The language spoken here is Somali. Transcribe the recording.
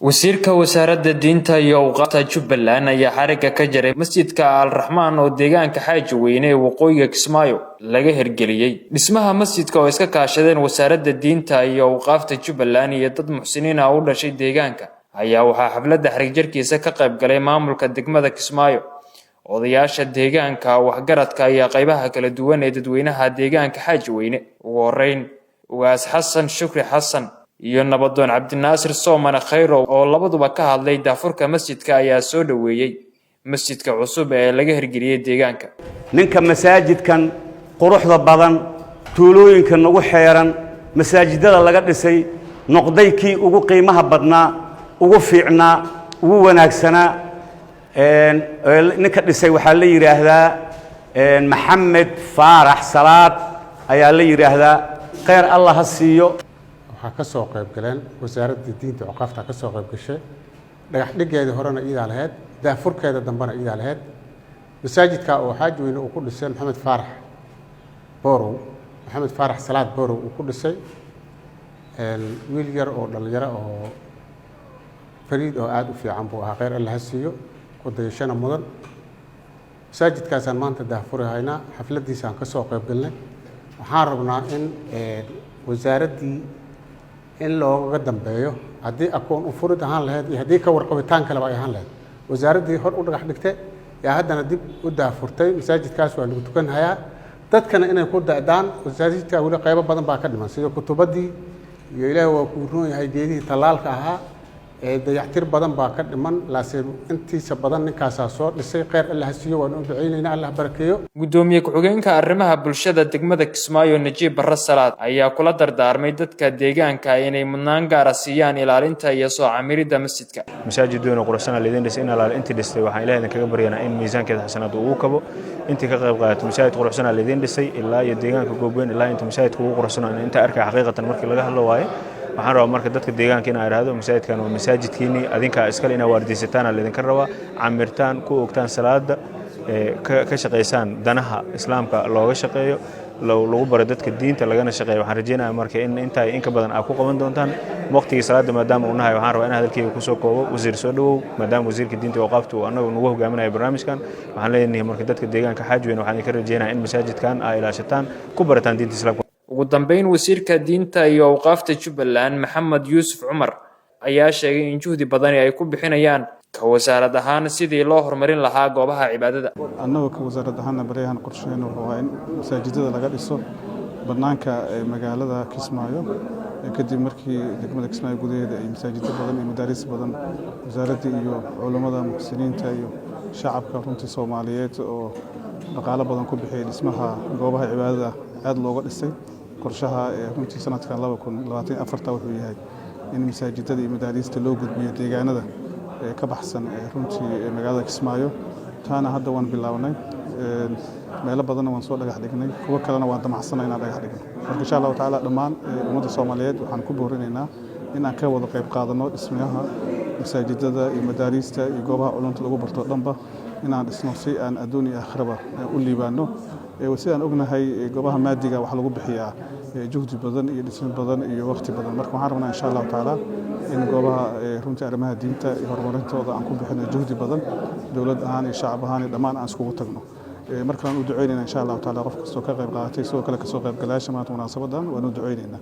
wasiirka wasaaradda diinta iyo awqaafta Jubbaland ayaa xariga ka jaray masjidka Al-Raxmaan oo deegaanka Xaaji Weyne ee waqooyiga Kismaayo laga hirgeliyay. Dhismaha masjidka oo iska kaashadeen wasaaradda diinta iyo awqaafta Jubbaland iyo dad muxsiniin ah u dhashay deegaanka ayaa waxaa xafladda xarig jarkiisa ka qayb galay maamulka degmada Kismaayo, odayaasha deegaanka, waxgaradka iyo qaybaha kala duwan ee dadweynaha deegaanka Xaaji Weyne. Ugu horeyn, Ugaas Xasan Shukri Xasan iyo nabadoon Cabdinaasir Soomane Khayrow oo labaduba ka hadlay daafurka masjidka ayaa soo dhaweeyay masjidka cusub ee laga hirgeliyay deegaanka. ninka masaajidkan quruxda badan tuulooyinka nagu xeeran masaajidada laga dhisay noqday kii ugu qiimaha badnaa, ugu fiicnaa, ugu wanaagsanaa. ninka dhisay waxaa la yiraahdaa Maxamed Faarax Salaad ayaa la yiraahdaa. khayr Allah ha siiyo. ka soo qayb galeen wasaaradda diinta awqaafta ka soo qayb gashay dhagax dhigeeda horena iyada lahayd daafurkeeda dambana iyada lahayd masaajidka oo Xaaji Weyne uu ku dhisay Maxamed Faarax Salaad Borow uu ku dhisay wiil yar oo dhalinyaro oo fariid oo aad u fiican buu ahaa. khayr Allah ha siiyo ku dayashana mudan. masaajidkaasaan maanta daafurayna xafladiisaan ka soo qayb galnay. waxaan rabnaa in wasaaraddii in looga dambeeyo haddii akoon u furid ahaan lahayd iyo haddii ka warqabitaan kaleba ay ahaan lahayd wasaaraddii hor u dhagax dhigtay yaa haddana dib u daafurtay. masaajidkaas waa lagu tukanhayaa dadkana inay ku da'daan. masaajidka weli qaybo badan baa ka dhiman sida kutubadii iyo ilaahay waa ku roon yahay geedihii tallaalka ahaa dayactir badan baa ka dhiman. laakiin intiisa badan ninkaasaa soo dhisay. khayr Allah ha siiyo waan u duceynaynaa Allah barakeeyo. gudoomiye ku-xigeenka arrimaha bulshada degmada Kismaayo Najiib Barre Salaad ayaa kula dardaarmay dadka deegaanka inay mudnaan gaar ah siiyaan ilaalinta iyo soo camiridda masjidka. masaajidoona quruxsan leedin dhisay in alaal intii dhistay waxaan Ilaahay kaga baryaynaa in miisaankeeda xasanaad uu kabo. intii ka qayb qaadatay masaajid quruxsan leedin dhisay ilaa iyo deegaanka goobweyn ilaa inta masaajidku ugu quruxsan inta arkay xaqiiqatan markii laga hadlo waaye. waxaan rabaa marka dadka deegaanka in ay raado masaajidkan waa masaajidkiini adinka iskale ina waardiisataan leedin ka rabaa camirtaan ku ogtaan salaada ka shaqeysaan danaha islaamka looga shaqeeyo lagu baro dadka diinta lagana shaqeeyo. waxaan rajeynayaa marka in ka badan aad ku qaban doontaan waqtiga salaada maadaama uu nahay. waxaan rabaa in hadalkayga ku soo koobo wasiir soo dhawow maadaama wasiirka diinta iyo awqaaftu uu anagu nagu hogaaminayo barnaamijkan. waxaan leeyahay marka dadka deegaanka Xaaji Weyne waxaan ka rajeynayaa in masaajidkan ay ilaashataan ku barataan diinta islaamka. ugu dambeyn, wasiirka diinta iyo awqaafta Jubbaland Maxamed Yuusuf Cumar ayaa sheegay in juhdi badan ay ku bixinayaan ka wasaarad ahaan sidii loo horumarin lahaa goobaha cibaadada. annagu ka wasaarad ahaan barayaan qorsheeno waa in masaajidada laga dhiso banaanka magaalada Kismaayo kadib markii degmada Kismaayo gudaheeda ay masaajidda badan iyo madaaris badan wasaaradda iyo culimada muxsiniinta iyo shacabka runtii Soomaaliyeed oo dhaqaale badan ku bixiyay dhismaha goobaha cibaadada aad looga dhisay. qorshaha runtii sanadkan 2024 wuxuu yahay in masaajidada iyo madaarista loo gudbiyo deegaanada ka baxsan runtii magaalada Kismaayo. taana hadda waan bilaabnay meelo badan waan soo dhagax dhignay kuwa kalena waan damacsanay inaan dhagax dhigno. marka insha Allah taala dhammaan ummadda Soomaaliyeed waxaan ku boorinaynaa in aan ka wada qayb qaadano dhismaha masaajidada iyo madaarista iyo goobaha culumta lagu barto dhanba inaan dhisno si aan adduun iyo aakhiraba u liibaano. sidaan ognahay goobaha maadiga wax lagu bixiyaa juhdi badan iyo dhismo badan iyo waqti badan. marka waxaan rabnaa insha Allah taala in goobaha runtii arrimaha diinta iyo horumarintooda aan ku bixino juhdi badan dawlad ahaan iyo shacab ahaan dhammaan aan iskugu tagno. markaan u duceynaynaa insha Allah taala qof kastoo ka qayb qaatay sidoo kale ka soo qayb galaasha maanta munaasabadan waan u duceynaynaa.